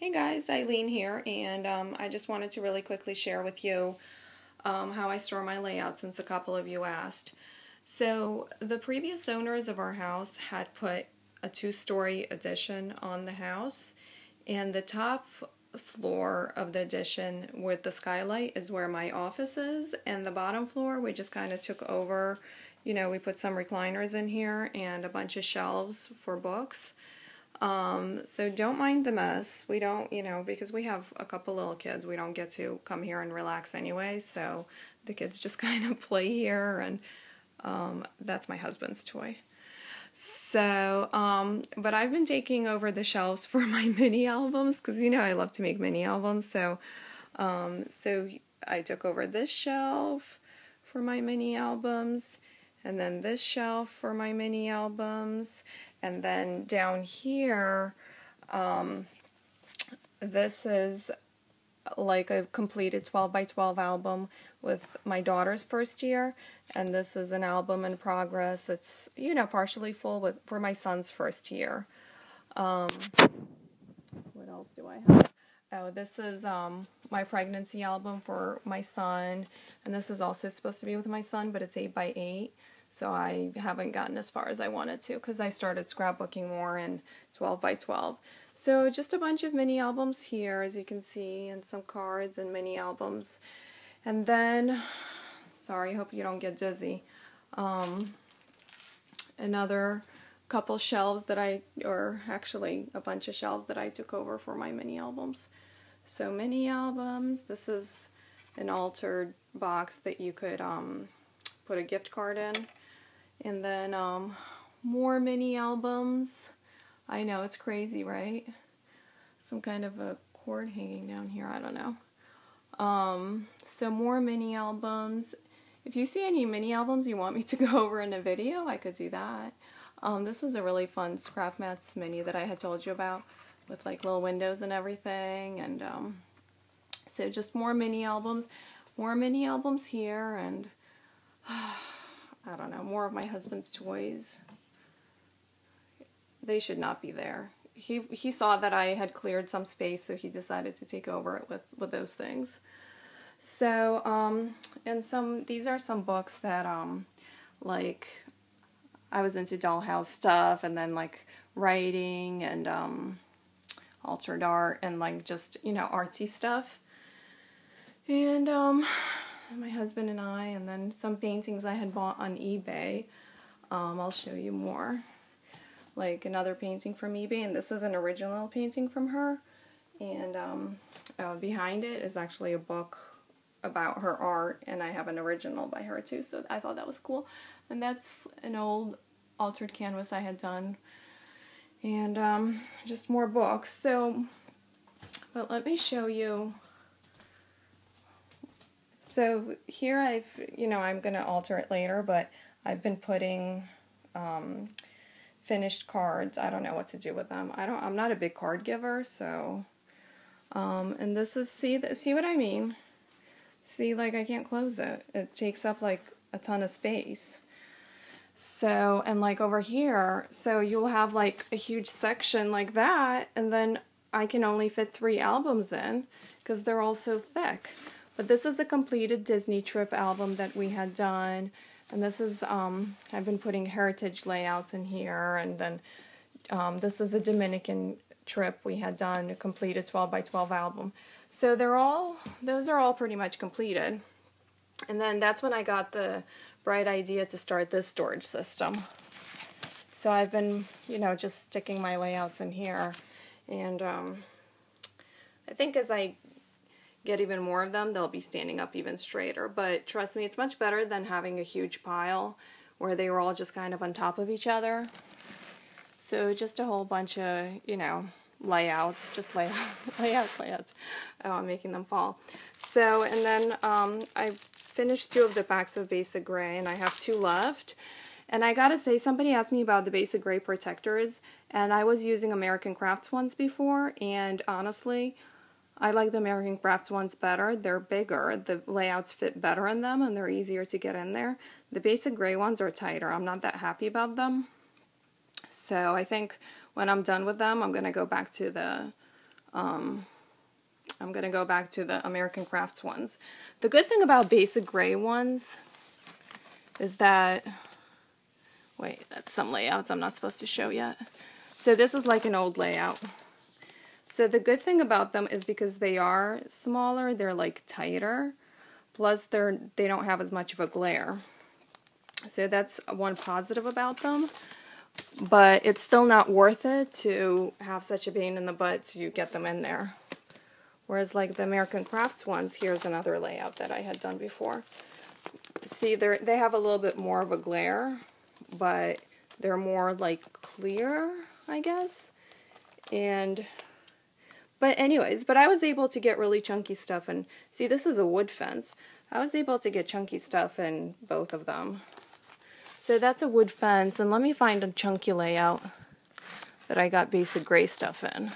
Hey guys, Eileen here, and I just wanted to really quickly share with you how I store my layout since a couple of you asked. So the previous owners of our house had put a two-story addition on the house, and the top floor of the addition with the skylight is where my office is, and the bottom floor we just kind of took over. We put some recliners in here and a bunch of shelves for books. So don't mind the mess. We don't, because we have a couple little kids, we don't get to come here and relax anyway, so the kids just kind of play here, and that's my husband's toy. So, but I've been taking over the shelves for my mini albums, because I love to make mini albums, so I took over this shelf for my mini albums, and then this shelf for my mini albums, and then down here, this is like a completed 12 by 12 album with my daughter's first year, and this is an album in progress. It's, partially full for my son's first year. What else do I have? Oh, this is my pregnancy album for my son, and this is also supposed to be with my son, but it's 8 by 8. So I haven't gotten as far as I wanted to because I started scrapbooking more in 12 by 12. So just a bunch of mini albums here, as you can see, and some cards and mini albums. And then, sorry, hope you don't get dizzy. Another couple shelves actually a bunch of shelves that I took over for my mini albums. So mini albums, this is an altered box that you could put a gift card in. And then more mini albums. I know, it's crazy, right? Some kind of a cord hanging down here, I don't know. So more mini albums. If you see any mini albums you want me to go over in a video, I could do that. This was a really fun Scrap Mats mini that I had told you about with like little windows and everything. And so just more mini albums here, and I don't know, more of my husband's toys. They should not be there. He saw that I had cleared some space, so he decided to take over it with those things. So, and these are some books that, like, I was into dollhouse stuff, and then, like, writing, and, altered art, and, like, just, artsy stuff. And, my husband and I, and then some paintings I had bought on eBay. I'll show you more. Like another painting from eBay, and this is an original painting from her. And behind it is actually a book about her art, and I have an original by her too, so I thought that was cool. And that's an old altered canvas I had done. And just more books. So, but let me show you. So here I'm going to alter it later, but I've been putting finished cards. I don't know what to do with them. I'm not a big card giver, so, and this is, see what I mean? See, like, I can't close it. It takes up, like, a ton of space. So, and, like, over here, so you'll have, like, a huge section like that, and then I can only fit 3 albums in, because they're all so thick. But this is a completed Disney trip album that we had done. And this is, I've been putting heritage layouts in here. And then this is a Dominican trip we had done, a completed 12 by 12 album. So those are all pretty much completed. And then that's when I got the bright idea to start this storage system. So I've been, just sticking my layouts in here. And I think as I get even more of them, they'll be standing up even straighter. But trust me, it's much better than having a huge pile where they were all just kind of on top of each other. So just a whole bunch of, layouts, just layouts. Oh, I'm making them fall. So, and then I finished 2 of the packs of Basic Gray, and I have 2 left. And I gotta say, somebody asked me about the Basic Gray protectors, and I was using American Crafts ones before, and honestly, I like the American Crafts ones better. They're bigger, the layouts fit better in them, and they're easier to get in there. The Basic Gray ones are tighter. I'm not that happy about them. So I think when I'm done with them, I'm going to go back to the I'm going to go back to the American Crafts ones. The good thing about basic gray ones is that, wait, that's some layouts I'm not supposed to show yet. So this is like an old layout. So the good thing about them is because they are smaller, they're like tighter, plus they don't have as much of a glare. So that's one positive about them. But it's still not worth it to have such a pain in the butt to get them in there. Whereas like the American Crafts ones, here's another layout that I had done before. See, they have a little bit more of a glare, but they're more like clear, I guess. But I was able to get really chunky stuff, and see, this is a wood fence. I was able to get chunky stuff in both of them. So that's a wood fence, and let me find a chunky layout that I got basic gray stuff in.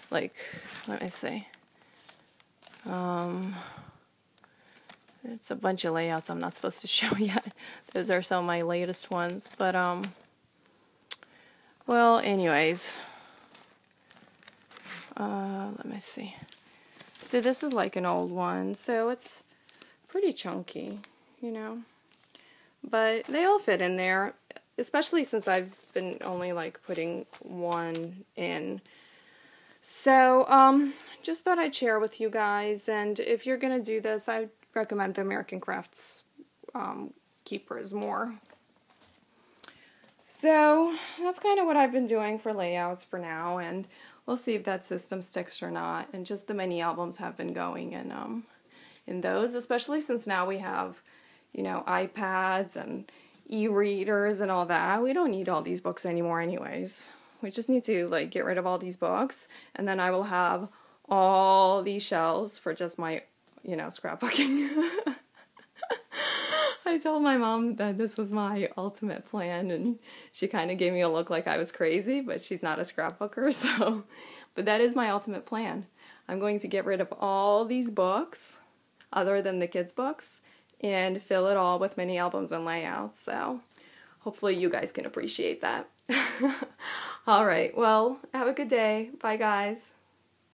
Like, let me see. It's a bunch of layouts I'm not supposed to show yet. Those are some of my latest ones, but well, anyways, let me see. So this is like an old one, so it's pretty chunky, you know, but they all fit in there, especially since I've been only like putting one in. So, just thought I'd share with you guys, and if you're going to do this, I recommend the American Crafts keepers more. So, that's kind of what I've been doing for layouts for now, and we'll see if that system sticks or not, and just the mini albums have been going in those, especially since now we have, you know, iPads and e-readers and all that. We don't need all these books anymore anyways. We just need to like get rid of all these books, and then I will have all these shelves for just my, you know, scrapbooking. I told my mom that this was my ultimate plan, and she kind of gave me a look like I was crazy, but she's not a scrapbooker, so. But that is my ultimate plan. I'm going to get rid of all these books, other than the kids' books, and fill it all with mini albums and layouts, so hopefully you guys can appreciate that. All right, well, have a good day. Bye, guys.